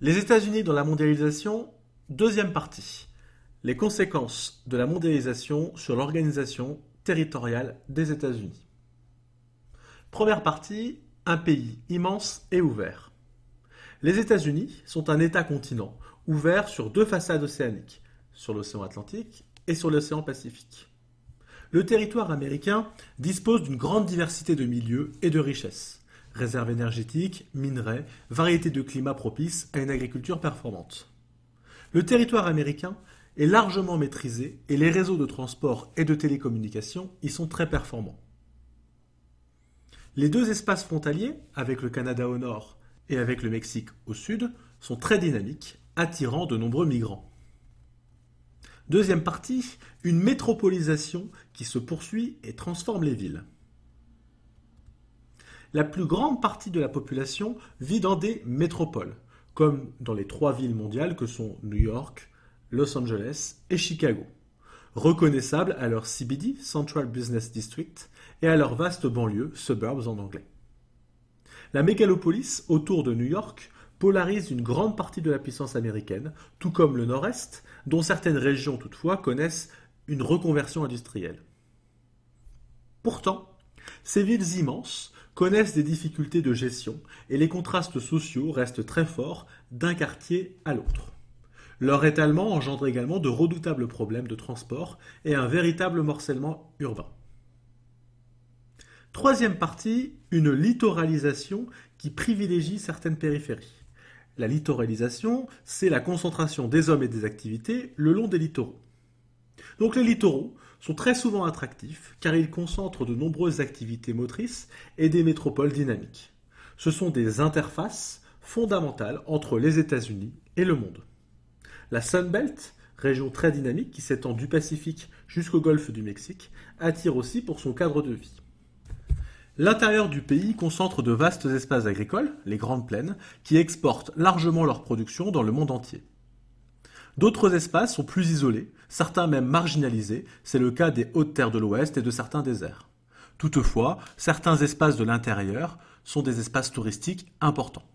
Les États-Unis dans la mondialisation, deuxième partie. Les conséquences de la mondialisation sur l'organisation territoriale des États-Unis. Première partie, un pays immense et ouvert. Les États-Unis sont un État-continent ouvert sur deux façades océaniques, sur l'océan Atlantique et sur l'océan Pacifique. Le territoire américain dispose d'une grande diversité de milieux et de richesses. Réserves énergétiques, minerais, variétés de climats propices à une agriculture performante. Le territoire américain est largement maîtrisé et les réseaux de transport et de télécommunications y sont très performants. Les deux espaces frontaliers, avec le Canada au nord et avec le Mexique au sud, sont très dynamiques, attirant de nombreux migrants. Deuxième partie, une métropolisation qui se poursuit et transforme les villes. La plus grande partie de la population vit dans des métropoles, comme dans les trois villes mondiales que sont New York, Los Angeles et Chicago, reconnaissables à leur CBD, Central Business District, et à leur vaste banlieue, suburbs en anglais. La mégalopolis autour de New York polarise une grande partie de la puissance américaine, tout comme le nord-est, dont certaines régions toutefois connaissent une reconversion industrielle. Pourtant, ces villes immenses connaissent des difficultés de gestion et les contrastes sociaux restent très forts d'un quartier à l'autre. Leur étalement engendre également de redoutables problèmes de transport et un véritable morcellement urbain. Troisième partie, une littoralisation qui privilégie certaines périphéries. La littoralisation, c'est la concentration des hommes et des activités le long des littoraux. Donc les littoraux sont très souvent attractifs car ils concentrent de nombreuses activités motrices et des métropoles dynamiques. Ce sont des interfaces fondamentales entre les États-Unis et le monde. La Sunbelt, région très dynamique qui s'étend du Pacifique jusqu'au golfe du Mexique, attire aussi pour son cadre de vie. L'intérieur du pays concentre de vastes espaces agricoles, les grandes plaines, qui exportent largement leur production dans le monde entier. D'autres espaces sont plus isolés, certains même marginalisés, c'est le cas des hautes terres de l'Ouest et de certains déserts. Toutefois, certains espaces de l'intérieur sont des espaces touristiques importants.